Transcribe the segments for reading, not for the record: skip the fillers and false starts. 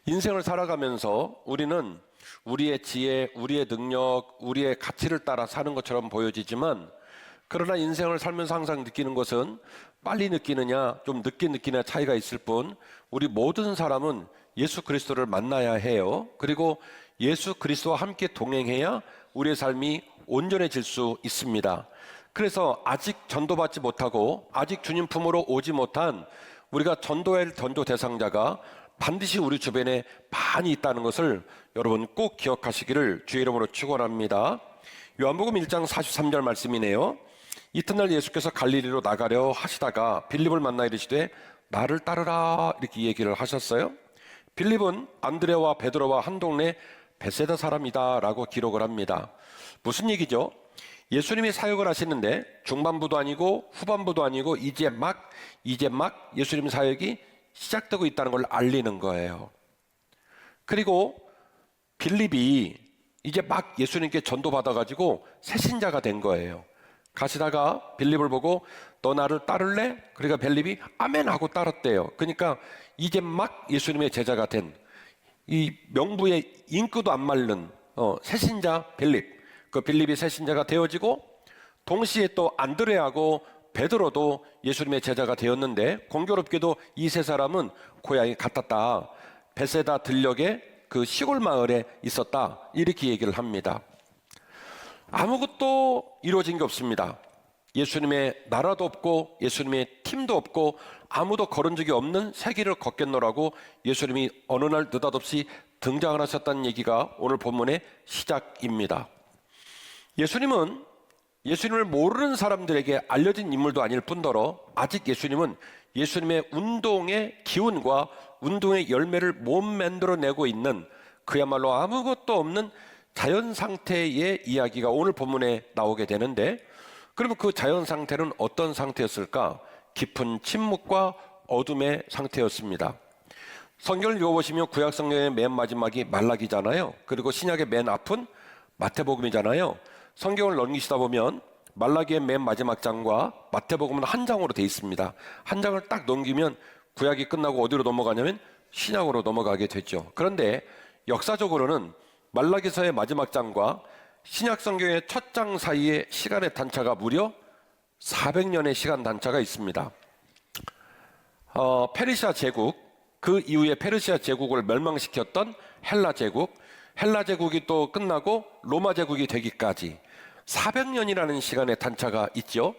인생을 살아가면서 우리는 우리의 지혜, 우리의 능력, 우리의 가치를 따라 사는 것처럼 보여지지만, 그러나 인생을 살면서 항상 느끼는 것은 빨리 느끼느냐 좀 늦게 느끼느냐 차이가 있을 뿐, 우리 모든 사람은 예수 그리스도를 만나야 해요. 그리고 예수 그리스도와 함께 동행해야 우리의 삶이 온전해질 수 있습니다. 그래서 아직 전도받지 못하고 아직 주님 품으로 오지 못한 우리가 전도해야 할 전도 대상자가 반드시 우리 주변에 많이 있다는 것을 여러분 꼭 기억하시기를 주의 이름으로 축원합니다. 요한복음 1장 43절 말씀이네요. 이튿날 예수께서 갈릴리로 나가려 하시다가 빌립을 만나 이르시되 나를 따르라, 이렇게 얘기를 하셨어요. 빌립은 안드레와 베드로와 한 동네 베세다 사람이다 라고 기록을 합니다. 무슨 얘기죠? 예수님이 사역을 하시는데 중반부도 아니고 후반부도 아니고 이제 막 예수님 사역이 시작되고 있다는 걸 알리는 거예요. 그리고 빌립이 이제 막 예수님께 전도받아가지고 새신자가 된 거예요. 가시다가 빌립을 보고 너 나를 따를래? 그러니까 빌립이 아멘 하고 따랐대요. 그러니까 이제 막 예수님의 제자가 된 이 명부의 인기도 안 마른 새신자 빌립, 그 빌립이 새신자가 되어지고, 동시에 또 안드레하고 베드로도 예수님의 제자가 되었는데, 공교롭게도 이 세 사람은 고향이 같았다. 베세다 들녘의 그 시골 마을에 있었다, 이렇게 얘기를 합니다. 아무것도 이루어진 게 없습니다. 예수님의 나라도 없고 예수님의 팀도 없고 아무도 걸은 적이 없는 새 길을 걷겠노라고 예수님이 어느 날 느닷없이 등장을 하셨다는 얘기가 오늘 본문의 시작입니다. 예수님은 예수님을 모르는 사람들에게 알려진 인물도 아닐 뿐더러 아직 예수님은 예수님의 운동의 기운과 운동의 열매를 못 만들어내고 있는, 그야말로 아무것도 없는 자연 상태의 이야기가 오늘 본문에 나오게 되는데, 그러면 그 자연 상태는 어떤 상태였을까? 깊은 침묵과 어둠의 상태였습니다. 성경을 읽어보시면 구약 성경의 맨 마지막이 말라기잖아요. 그리고 신약의 맨 앞은 마태복음이잖아요. 성경을 넘기시다 보면 말라기의 맨 마지막 장과 마태복음은 한 장으로 돼 있습니다. 한 장을 딱 넘기면 구약이 끝나고 어디로 넘어가냐면 신약으로 넘어가게 되죠. 그런데 역사적으로는 말라기서의 마지막 장과 신약 성경의 첫 장 사이에 시간의 단차가 무려 400년의 시간 단차가 있습니다. 페르시아 제국, 그 이후에 페르시아 제국을 멸망시켰던 헬라 제국이 또 끝나고 로마 제국이 되기까지 400년이라는 시간의 단차가 있죠.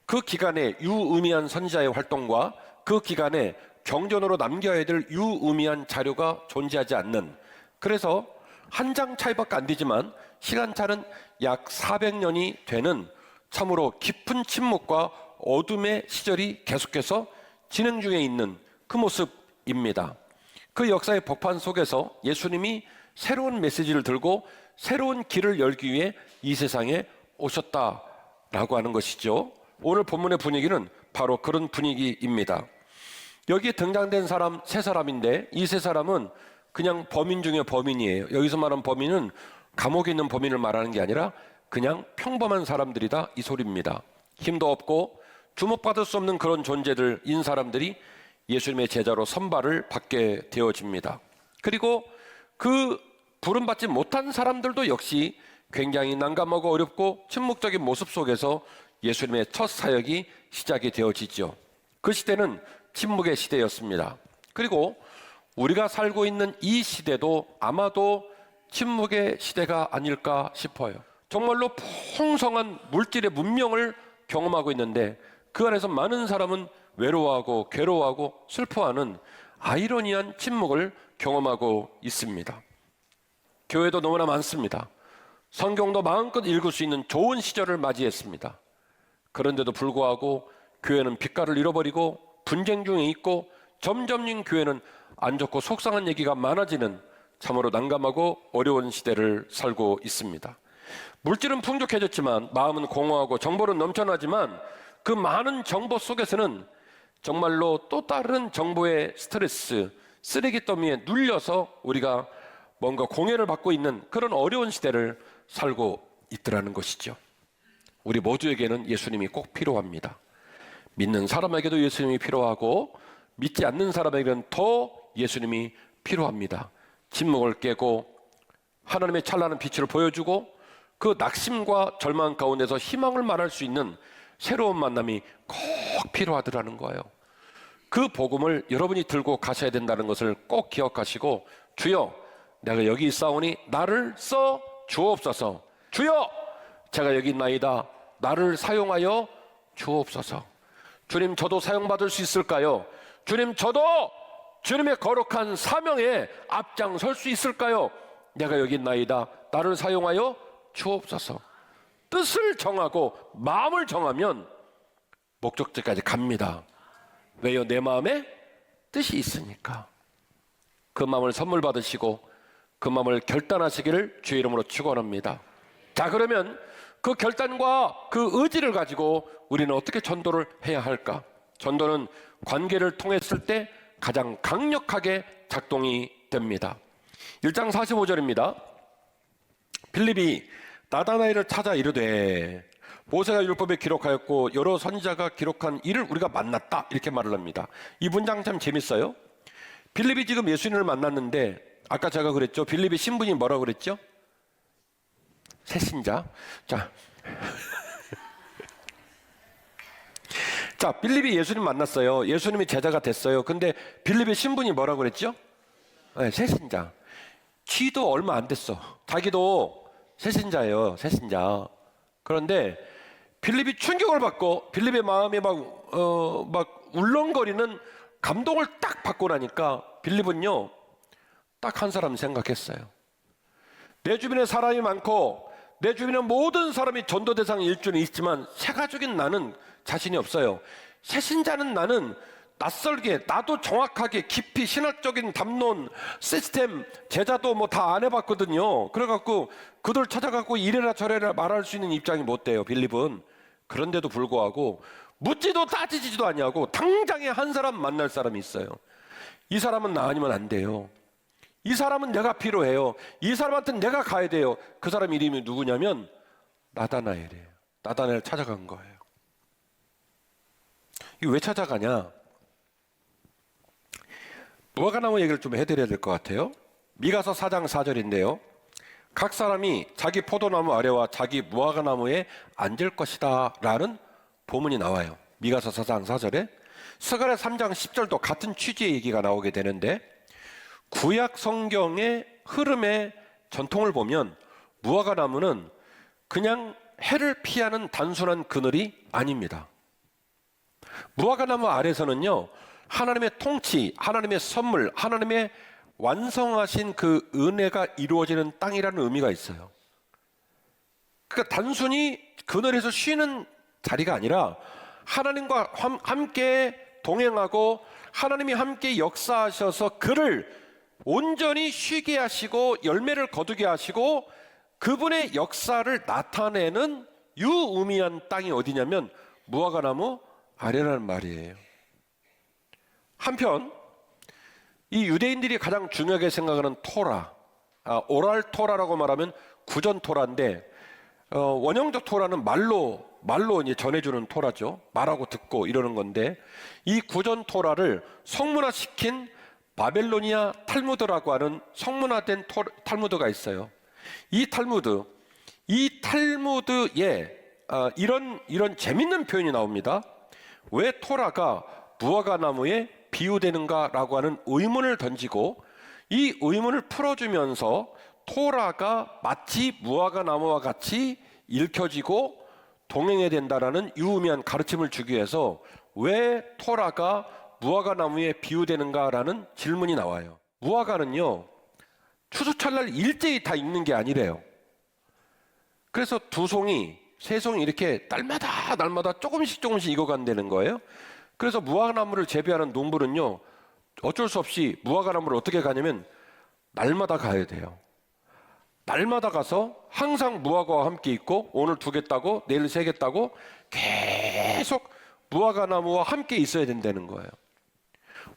그 기간에 유의미한 선지자의 활동과 그 기간에 경전으로 남겨야 될 유의미한 자료가 존재하지 않는, 그래서 한 장 차이밖에 안 되지만 시간차는 약 400년이 되는 참으로 깊은 침묵과 어둠의 시절이 계속해서 진행 중에 있는 그 모습입니다. 그 역사의 복판 속에서 예수님이 새로운 메시지를 들고 새로운 길을 열기 위해 이 세상에 오셨다라고 하는 것이죠. 오늘 본문의 분위기는 바로 그런 분위기입니다. 여기에 등장된 사람 세 사람인데, 이 세 사람은 그냥 범인 중에 범인이에요. 여기서 말하는 범인은 감옥에 있는 범인을 말하는 게 아니라 그냥 평범한 사람들이다, 이 소리입니다. 힘도 없고 주목받을 수 없는 그런 존재들인 사람들이 예수님의 제자로 선발을 받게 되어집니다. 그리고 그 부름받지 못한 사람들도 역시 굉장히 난감하고 어렵고 침묵적인 모습 속에서 예수님의 첫 사역이 시작이 되어지죠. 그 시대는 침묵의 시대였습니다. 그리고 우리가 살고 있는 이 시대도 아마도 침묵의 시대가 아닐까 싶어요. 정말로 풍성한 물질의 문명을 경험하고 있는데 그 안에서 많은 사람은 외로워하고 괴로워하고 슬퍼하는 아이러니한 침묵을 경험하고 있습니다. 교회도 너무나 많습니다. 성경도 마음껏 읽을 수 있는 좋은 시절을 맞이했습니다. 그런데도 불구하고 교회는 빛깔을 잃어버리고 분쟁 중에 있고, 점점 교회는 안 좋고 속상한 얘기가 많아지는 참으로 난감하고 어려운 시대를 살고 있습니다. 물질은 풍족해졌지만 마음은 공허하고 정보는 넘쳐나지만 그 많은 정보 속에서는 정말로 또 다른 정보의 스트레스, 쓰레기 더미에 눌려서 우리가 뭔가 공해를 받고 있는 그런 어려운 시대를 살고 있더라는 것이죠. 우리 모두에게는 예수님이 꼭 필요합니다. 믿는 사람에게도 예수님이 필요하고 믿지 않는 사람에게는 더 예수님이 필요합니다. 침묵을 깨고 하나님의 찬란한 빛을 보여주고 그 낙심과 절망 가운데서 희망을 말할 수 있는 새로운 만남이 꼭 필요하더라는 거예요. 그 복음을 여러분이 들고 가셔야 된다는 것을 꼭 기억하시고, 주여 내가 여기 있사오니 나를 써 주옵소서. 주여 제가 여기 있나이다. 나를 사용하여 주옵소서. 주님, 저도 사용받을 수 있을까요? 주님, 저도 주님의 거룩한 사명에 앞장설 수 있을까요? 내가 여기 있나이다. 나를 사용하여 주옵소서. 뜻을 정하고 마음을 정하면 목적지까지 갑니다. 왜요? 내 마음에 뜻이 있으니까. 그 마음을 선물 받으시고 그 마음을 결단하시기를 주의 이름으로 축원합니다. 자, 그러면 그 결단과 그 의지를 가지고 우리는 어떻게 전도를 해야 할까? 전도는 관계를 통했을 때 가장 강력하게 작동이 됩니다. 1장 45절입니다. 빌립이 나다나엘을 찾아 이르되 모세가 율법에 기록하였고 여러 선지자가 기록한 이를 우리가 만났다, 이렇게 말을 합니다. 이 문장 참 재밌어요. 빌립이 지금 예수님을 만났는데 아까 제가 그랬죠. 빌립의 신분이 뭐라고 그랬죠? 새신자. 자, 자, 빌립이 예수님 만났어요. 예수님이 제자가 됐어요. 근데 빌립의 신분이 뭐라고 그랬죠? 네, 새신자. 쥐도 얼마 안 됐어. 자기도 새신자예요. 새신자. 그런데 빌립이 충격을 받고 빌립의 마음이 막 울렁거리는 감동을 딱 받고 나니까 빌립은요, 딱 한 사람 생각했어요. 내 주변에 사람이 많고 내 주변에 모든 사람이 전도 대상일 줄은 있지만 새가족인 나는 자신이 없어요. 새신자는 나는 낯설게, 나도 정확하게 깊이 신학적인 담론 시스템 제자도 뭐 다 안 해봤거든요. 그래갖고 그들 찾아갖고 이래라 저래라 말할 수 있는 입장이 못 돼요, 빌립은. 그런데도 불구하고 묻지도 따지지도 않냐고 당장에 한 사람 만날 사람이 있어요. 이 사람은 나 아니면 안 돼요. 이 사람은 내가 필요해요. 이 사람한테는 내가 가야 돼요. 그 사람 이름이 누구냐면 나다나엘이에요. 나다나엘 찾아간 거예요. 이거 왜 찾아가냐? 무화과나무 얘기를 좀 해드려야 될 것 같아요. 미가서 4장 4절인데요. 각 사람이 자기 포도나무 아래와 자기 무화과나무에 앉을 것이다 라는 보문이 나와요. 미가서 4장 4절에. 스가랴 3장 10절도 같은 취지의 얘기가 나오게 되는데, 구약 성경의 흐름의 전통을 보면 무화과나무는 그냥 해를 피하는 단순한 그늘이 아닙니다. 무화과나무 아래서는요, 하나님의 통치, 하나님의 선물, 하나님의 완성하신 그 은혜가 이루어지는 땅이라는 의미가 있어요. 그러니까 단순히 그늘에서 쉬는 자리가 아니라 하나님과 함께 동행하고 하나님이 함께 역사하셔서 그를 온전히 쉬게 하시고 열매를 거두게 하시고 그분의 역사를 나타내는 유의미한 땅이 어디냐면 무화과나무 아래라는 말이에요. 한편 이 유대인들이 가장 중요하게 생각하는 토라, 오랄 토라라고 말하면 구전 토라인데, 원형적 토라는 말로 이제 전해주는 토라죠. 말하고 듣고 이러는 건데, 이 구전 토라를 성문화시킨 바벨로니아 탈무드라고 하는 성문화된 탈무드가 있어요. 이 탈무드에 이런 재밌는 표현이 나옵니다. 왜 토라가 무화과나무에 비유되는가라고 하는 의문을 던지고 이 의문을 풀어주면서 토라가 마치 무화과나무와 같이 읽혀지고 동행해야 된다라는 유의미한 가르침을 주기 위해서 왜 토라가 무화과나무에 비유되는가라는 질문이 나와요. 무화과는요, 추수철날 일제히 다 익는 게 아니래요. 그래서 두 송이, 세 송이 이렇게 날마다 조금씩 익어간다는 거예요. 그래서 무화과나무를 재배하는 농부는요, 어쩔 수 없이 무화과나무를 어떻게 가냐면 날마다 가야 돼요. 날마다 가서 항상 무화과와 함께 있고, 오늘 2개 따고 내일 3개 따고 계속 무화과나무와 함께 있어야 된다는 거예요.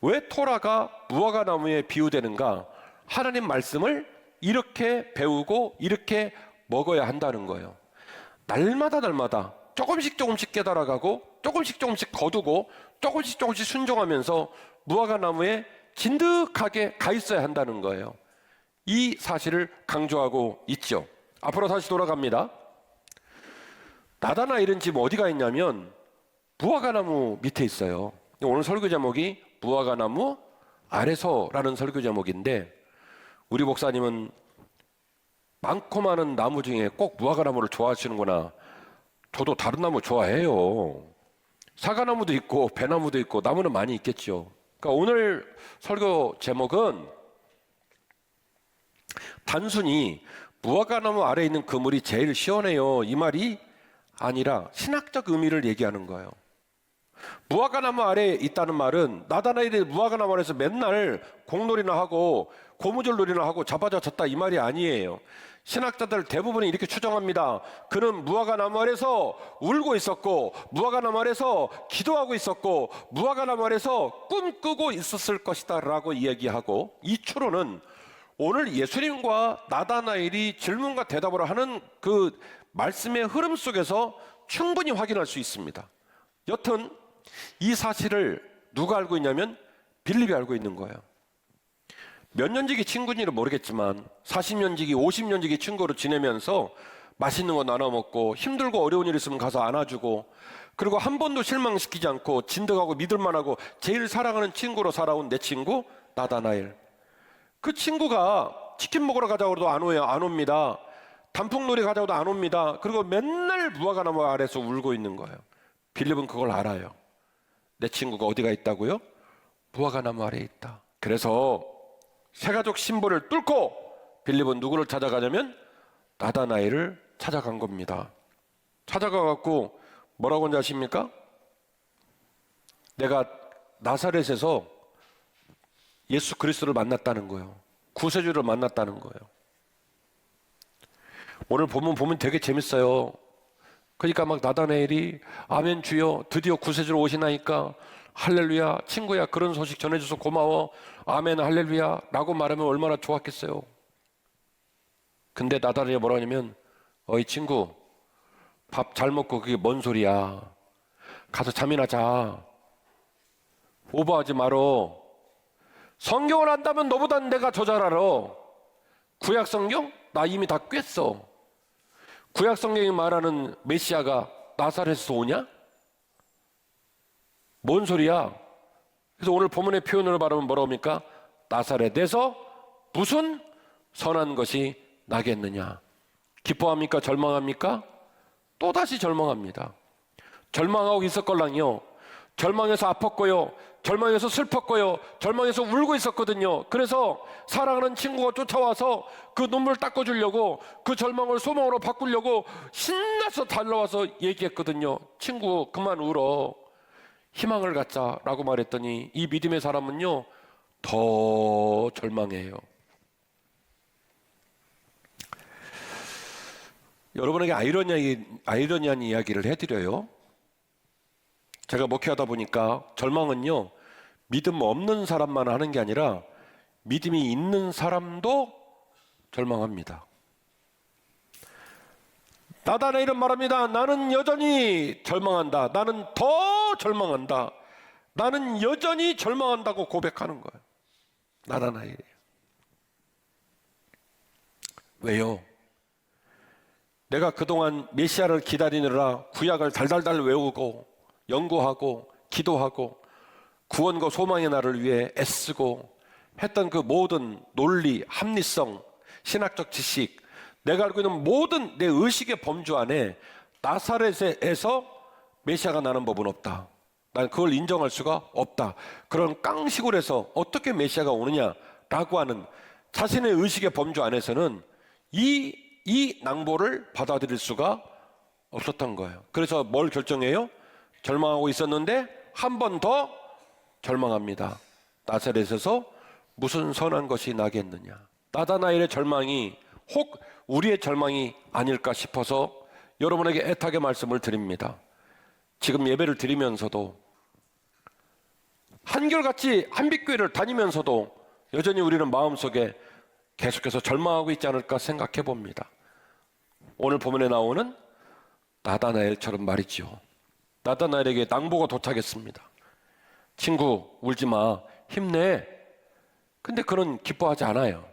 왜 토라가 무화과나무에 비유되는가? 하나님 말씀을 이렇게 배우고 이렇게 먹어야 한다는 거예요. 날마다 조금씩 깨달아가고 조금씩 거두고 조금씩 순종하면서 무화과나무에 진득하게 가 있어야 한다는 거예요. 이 사실을 강조하고 있죠. 앞으로 다시 돌아갑니다. 나다나엘은 지금 어디가 있냐면 무화과나무 밑에 있어요. 오늘 설교 제목이 무화과나무 아래서라는 설교 제목인데, 우리 목사님은 많고 많은 나무 중에 꼭 무화과나무를 좋아하시는구나. 저도 다른 나무 좋아해요. 사과나무도 있고 배나무도 있고 나무는 많이 있겠죠. 그러니까 오늘 설교 제목은 단순히 무화과나무 아래에 있는 그물이 제일 시원해요, 이 말이 아니라 신학적 의미를 얘기하는 거예요. 무화과나무 아래에 있다는 말은 나다나엘이 무화과나무 아래에서 맨날 공놀이나 하고 고무줄놀이나 하고 자빠졌다 이 말이 아니에요. 신학자들 대부분이 이렇게 추정합니다. 그는 무화과나무 아래서 울고 있었고, 무화과나무 아래서 기도하고 있었고, 무화과나무 아래서 꿈꾸고 있었을 것이다 라고 이야기하고, 이 추론은 오늘 예수님과 나다나엘이 질문과 대답을 하는 그 말씀의 흐름 속에서 충분히 확인할 수 있습니다. 여튼 이 사실을 누가 알고 있냐면 빌립이 알고 있는 거예요. 몇 년지기 친구인지는 모르겠지만 40년지기 50년지기 친구로 지내면서 맛있는 거 나눠 먹고 힘들고 어려운 일 있으면 가서 안아주고, 그리고 한 번도 실망시키지 않고 진득하고 믿을만하고 제일 사랑하는 친구로 살아온 내 친구 나다나엘. 그 친구가 치킨 먹으러 가자고 해도 안 오요. 안 옵니다. 단풍놀이 가자고 해도 안 옵니다. 그리고 맨날 무화과나무 아래서 울고 있는 거예요. 빌립은 그걸 알아요. 내 친구가 어디가 있다고요? 무화과나무 아래에 있다. 그래서 새가족 신부를 뚫고 빌립은 누구를 찾아가냐면 나다나엘을 찾아간 겁니다. 찾아가갖고 뭐라고 하는지 아십니까? 내가 나사렛에서 예수 그리스도를 만났다는 거예요. 구세주를 만났다는 거예요. 오늘 보면 되게 재밌어요. 그러니까 막 나다나엘이 아멘 주여 드디어 구세주로 오시나이까 할렐루야 친구야 그런 소식 전해줘서 고마워 아멘 할렐루야 라고 말하면 얼마나 좋았겠어요. 근데 나다나엘이 뭐라 하냐면 어이 친구 밥 잘 먹고 그게 뭔 소리야. 가서 잠이나 자. 오버하지 말어. 성경을 안다면 너보단 내가 더 잘 알아. 구약 성경? 나 이미 다 꿰어. 구약 성경이 말하는 메시아가 나사렛에서 오냐? 뭔 소리야? 그래서 오늘 본문의 표현으로 말하면 뭐라고 합니까? 나사렛에서 무슨 선한 것이 나겠느냐? 기뻐합니까? 절망합니까? 또다시 절망합니다. 절망하고 있었걸랑요. 절망해서 아팠고요. 절망해서 슬펐고요. 절망해서 울고 있었거든요. 그래서 사랑하는 친구가 쫓아와서 그 눈물 닦아주려고 그 절망을 소망으로 바꾸려고 신나서 달려와서 얘기했거든요. 친구 그만 울어. 희망을 갖자라고 말했더니 이 믿음의 사람은요 더 절망해요. 여러분에게 아이러니한 이야기를 해드려요. 제가 목회하다 보니까 절망은요 믿음 없는 사람만 하는 게 아니라 믿음이 있는 사람도 절망합니다. 나다나엘은 말합니다. 나는 여전히 절망한다. 나는 더 절망한다. 나는 여전히 절망한다고 고백하는 거예요. 나다나엘이에요. 왜요? 내가 그동안 메시아를 기다리느라 구약을 달달달 외우고 연구하고 기도하고 구원과 소망의 날을 위해 애쓰고 했던 그 모든 논리, 합리성, 신학적 지식, 내가 알고 있는 모든 내 의식의 범주 안에 나사렛에서 메시아가 나는 법은 없다. 난 그걸 인정할 수가 없다. 그런 깡시골에서 어떻게 메시아가 오느냐라고 하는 자신의 의식의 범주 안에서는 이 낭보를 받아들일 수가 없었던 거예요. 그래서 뭘 결정해요? 절망하고 있었는데 한 번 더 절망합니다. 나사렛에서 무슨 선한 것이 나겠느냐. 나다나엘의 절망이 혹 우리의 절망이 아닐까 싶어서 여러분에게 애타게 말씀을 드립니다. 지금 예배를 드리면서도 한결같이 한빛교회를 다니면서도 여전히 우리는 마음속에 계속해서 절망하고 있지 않을까 생각해 봅니다. 오늘 본문에 나오는 나다나엘처럼 말이죠. 나다나엘에게 낭보가 도착했습니다. 친구 울지 마. 힘내. 근데 그는 기뻐하지 않아요.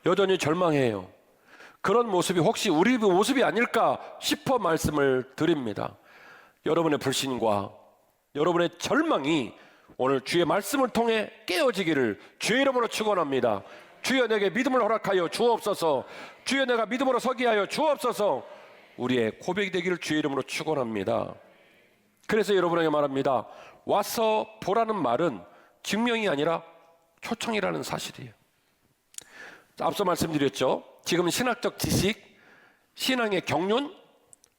여전히 절망해요. 그런 모습이 혹시 우리 모습이 아닐까 싶어 말씀을 드립니다. 여러분의 불신과 여러분의 절망이 오늘 주의 말씀을 통해 깨어지기를 주의 이름으로 축원합니다. 주여 내게 믿음을 허락하여 주옵소서. 주여 내가 믿음으로 서게 하여 주옵소서. 우리의 고백이 되기를 주의 이름으로 축원합니다. 그래서 여러분에게 말합니다. 와서 보라는 말은 증명이 아니라 초청이라는 사실이에요. 앞서 말씀드렸죠. 지금 신학적 지식, 신앙의 경륜,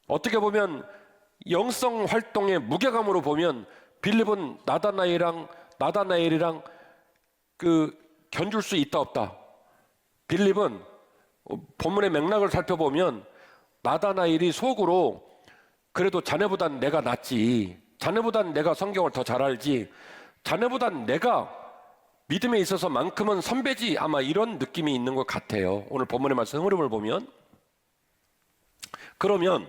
어떻게 보면 영성 활동의 무게감으로 보면 빌립은 나다나엘이랑 견줄 수 있다 없다. 빌립은 본문의 맥락을 살펴보면 나다나엘이 속으로 그래도 자네보단 내가 낫지, 자네보단 내가 성경을 더 잘 알지, 자네보단 내가 믿음에 있어서만큼은 선배지, 아마 이런 느낌이 있는 것 같아요. 오늘 본문의 말씀 흐름을 보면. 그러면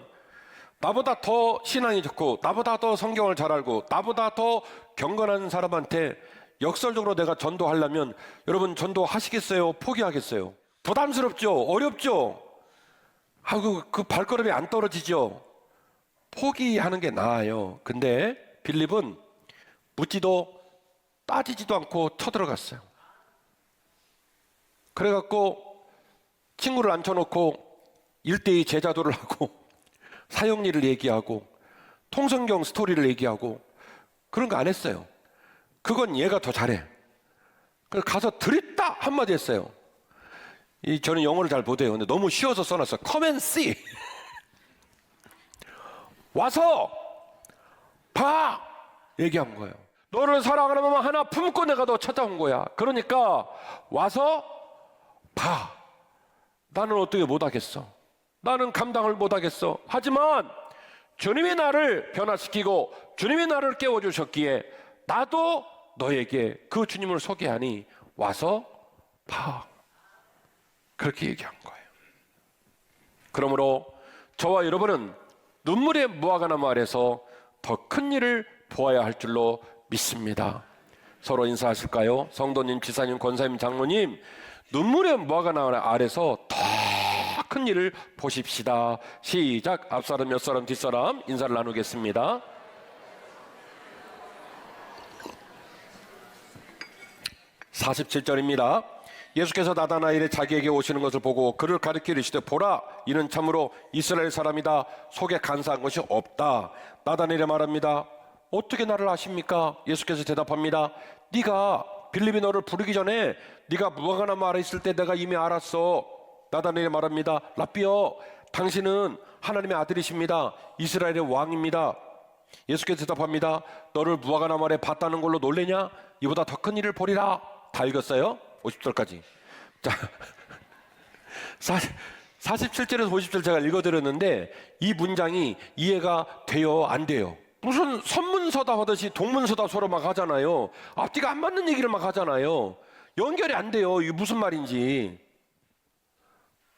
나보다 더 신앙이 좋고 나보다 더 성경을 잘 알고 나보다 더 경건한 사람한테 역설적으로 내가 전도하려면 여러분 전도하시겠어요? 포기하겠어요? 부담스럽죠? 어렵죠? 그 발걸음이 안 떨어지죠? 포기하는 게 나아요. 근데 빌립은 묻지도 따지지도 않고 쳐들어갔어요. 그래갖고 친구를 앉혀놓고 1:2 제자도를 하고 사형리를 얘기하고 통성경 스토리를 얘기하고 그런 거 안 했어요. 그건 얘가 더 잘해. 그래서 가서 드립다 한마디 했어요. 저는 영어를 잘 못해요. 근데 너무 쉬워서 써놨어요. Come and see. 와서 봐 얘기한 거예요. 너를 사랑하는 마음 하나 품고 내가 너 찾아온 거야. 그러니까 와서 봐. 나는 어떻게 못하겠어. 나는 감당을 못하겠어. 하지만 주님이 나를 변화시키고 주님이 나를 깨워주셨기에 나도 너에게 그 주님을 소개하니 와서 봐. 그렇게 얘기한 거예요. 그러므로 저와 여러분은 눈물의 무화과나무 아래서 더 큰 일을 보아야 할 줄로 믿습니다. 서로 인사하실까요? 성도님, 지사님, 권사님, 장로님, 눈물의 무화과나무 아래서 더 큰 일을 보십시다. 시작. 앞사람, 옆사람, 뒷사람 인사를 나누겠습니다. (47절입니다) 예수께서 나다나엘이 자기에게 오시는 것을 보고 그를 가리켜 이르시되 보라 이는 참으로 이스라엘 사람이다. 속에 간사한 것이 없다. 나다나엘이 말합니다. 어떻게 나를 아십니까? 예수께서 대답합니다. 네가 빌립이 너를 부르기 전에 네가 무화과나무 아래 있을 때 내가 이미 알았어. 나다나엘이 말합니다. 랍비여 당신은 하나님의 아들이십니다. 이스라엘의 왕입니다. 예수께서 대답합니다. 너를 무화과나무 아래 봤다는 걸로 놀래냐? 이보다 더 큰 일을 보리라. 다 읽었어요? 50절까지. 자, 47절에서 50절 제가 읽어드렸는데 이 문장이 이해가 돼요? 안 돼요? 무슨 선문서답 하듯이 동문서답 서로 막 하잖아요. 앞뒤가 안 맞는 얘기를 막 하잖아요. 연결이 안 돼요. 이게 무슨 말인지.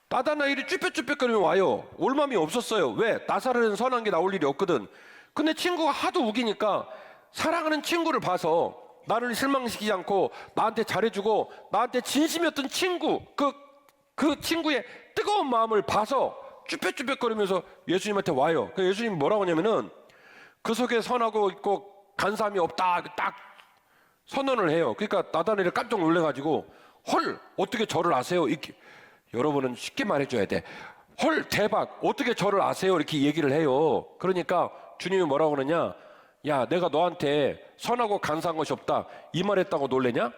나다나엘이 쭈뼛쭈뼛거리면 와요. 올 마음이 없었어요. 왜? 나사렛은 선한 게 나올 일이 없거든. 근데 친구가 하도 우기니까 사랑하는 친구를 봐서 나를 실망시키지 않고 나한테 잘해주고 나한테 진심이었던 친구, 그 친구의 뜨거운 마음을 봐서 쭈뼛쭈뼛거리면서 예수님한테 와요. 그래서 예수님이 뭐라고 하냐면은 그 속에 선하고 있고 간사함이 없다 딱 선언을 해요. 그러니까 나다나엘이 깜짝 놀래가지고 헐 어떻게 저를 아세요? 이렇게 여러분은 쉽게 말해줘야 돼. 헐 대박 어떻게 저를 아세요? 이렇게 얘기를 해요. 그러니까 주님이 뭐라고 그러냐? 야 내가 너한테 선하고 간사한 것이 없다 이 말했다고 놀래냐?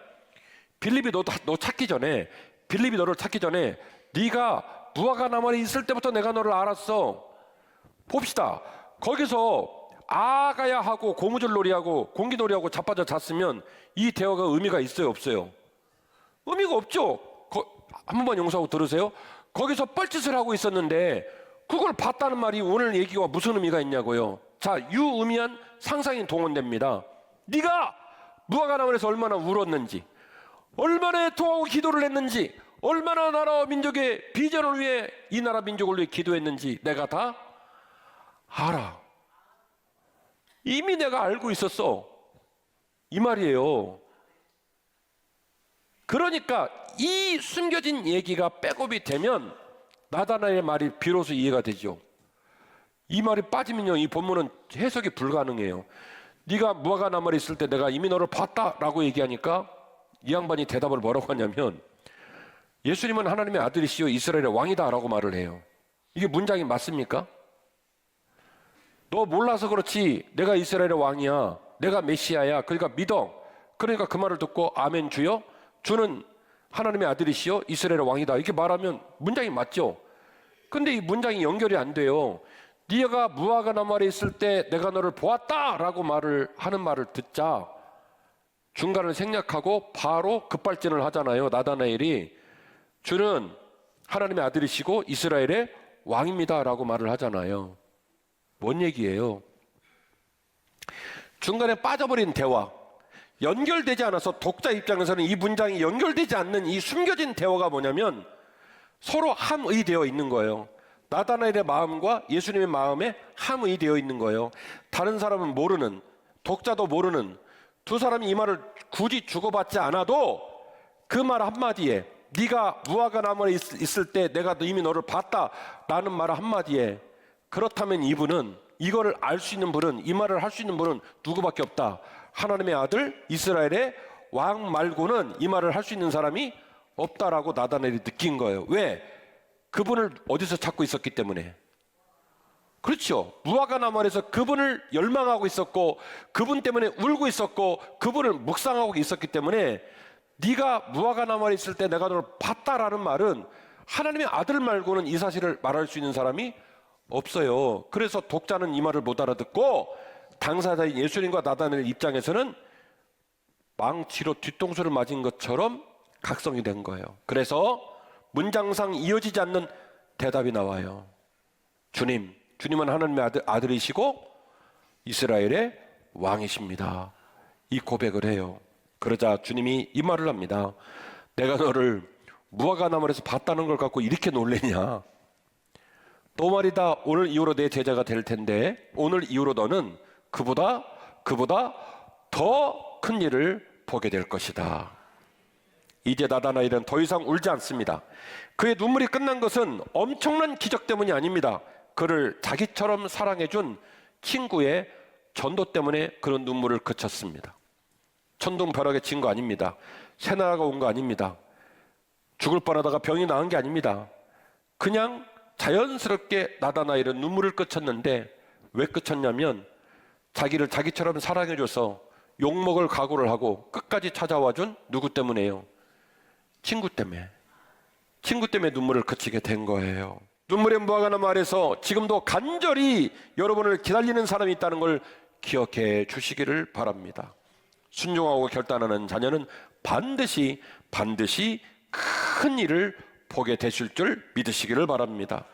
빌립이 너 찾기 전에 빌립이 너를 찾기 전에 네가 무화과나무에 있을 때부터 내가 너를 알았어. 봅시다. 거기서 아가야하고 고무줄놀이하고 공기놀이하고 자빠져 잤으면 이 대화가 의미가 있어요 없어요? 의미가 없죠. 한 번만 용서하고 들으세요. 거기서 뻘짓을 하고 있었는데 그걸 봤다는 말이 오늘 얘기와 무슨 의미가 있냐고요. 자, 유의미한 상상이 동원됩니다. 네가 무화과나무에서 얼마나 울었는지, 얼마나 애통하고 기도를 했는지, 얼마나 나라와 민족의 비전을 위해 이 나라 민족을 위해 기도했는지 내가 다 알아. 이미 내가 알고 있었어. 이 말이에요. 그러니까 이 숨겨진 얘기가 백업이 되면 나다나엘의 말이 비로소 이해가 되죠. 이 말이 빠지면요, 이 본문은 해석이 불가능해요. 네가 무화과 나무에 있을 때 내가 이미 너를 봤다라고 얘기하니까 이 양반이 대답을 뭐라고 하냐면 예수님은 하나님의 아들이시요 이스라엘의 왕이다라고 말을 해요. 이게 문장이 맞습니까? 너 몰라서 그렇지 내가 이스라엘의 왕이야, 내가 메시아야, 그러니까 믿어. 그러니까 그 말을 듣고 아멘 주여, 주는 하나님의 아들이시요 이스라엘의 왕이다, 이렇게 말하면 문장이 맞죠. 근데 이 문장이 연결이 안 돼요. 네가 무화과 나무 아래 있을 때 내가 너를 보았다라고 말을 하는 말을 듣자 중간을 생략하고 바로 급발진을 하잖아요. 나다나엘이 주는 하나님의 아들이시고 이스라엘의 왕입니다라고 말을 하잖아요. 뭔 얘기예요? 중간에 빠져버린 대화, 연결되지 않아서 독자 입장에서는 이 문장이 연결되지 않는 이 숨겨진 대화가 뭐냐면 서로 함의되어 있는 거예요. 나다나엘의 마음과 예수님의 마음에 함의되어 있는 거예요. 다른 사람은 모르는, 독자도 모르는 두 사람이 이 말을 굳이 주고받지 않아도 그 말 한마디에, 네가 무화과 나무에 있을 때 내가 이미 너를 봤다라는 말 한마디에, 그렇다면 이분은, 이거를 알 수 있는 분은, 이 말을 할 수 있는 분은 누구밖에 없다. 하나님의 아들 이스라엘의 왕 말고는 이 말을 할 수 있는 사람이 없다라고 나다나엘이 느낀 거예요. 왜? 그분을 어디서 찾고 있었기 때문에. 그렇죠. 무화과 나무 아래서 그분을 열망하고 있었고 그분 때문에 울고 있었고 그분을 묵상하고 있었기 때문에 네가 무화과 나무 아래 있을 때 내가 너를 봤다라는 말은 하나님의 아들 말고는 이 사실을 말할 수 있는 사람이 없어요. 그래서 독자는 이 말을 못 알아듣고 당사자인 예수님과 나다나엘 입장에서는 망치로 뒤통수를 맞은 것처럼 각성이 된 거예요. 그래서 문장상 이어지지 않는 대답이 나와요. 주님은 하나님의 아들이시고 이스라엘의 왕이십니다. 이 고백을 해요. 그러자 주님이 이 말을 합니다. 내가 너를 무화과 나무에서 봤다는 걸 갖고 이렇게 놀래냐? 또 말이다, 오늘 이후로 내 제자가 될 텐데 오늘 이후로 너는 그보다 더 큰 일을 보게 될 것이다. 이제 나다나엘은 더 이상 울지 않습니다. 그의 눈물이 끝난 것은 엄청난 기적 때문이 아닙니다. 그를 자기처럼 사랑해준 친구의 전도 때문에 그런 눈물을 그쳤습니다. 천둥벼락에 친 거 아닙니다. 새나라가 온 거 아닙니다. 죽을 뻔하다가 병이 나은 게 아닙니다. 그냥 자연스럽게 나다나엘은 눈물을 그쳤는데 왜 그쳤냐면 자기를 자기처럼 사랑해줘서 욕먹을 각오를 하고 끝까지 찾아와준 누구 때문에요? 친구 때문에 눈물을 그치게 된 거예요. 눈물의 무화과 나무 아래서 지금도 간절히 여러분을 기다리는 사람이 있다는 걸 기억해 주시기를 바랍니다. 순종하고 결단하는 자녀는 반드시 큰 일을 보게 되실 줄 믿으시기를 바랍니다.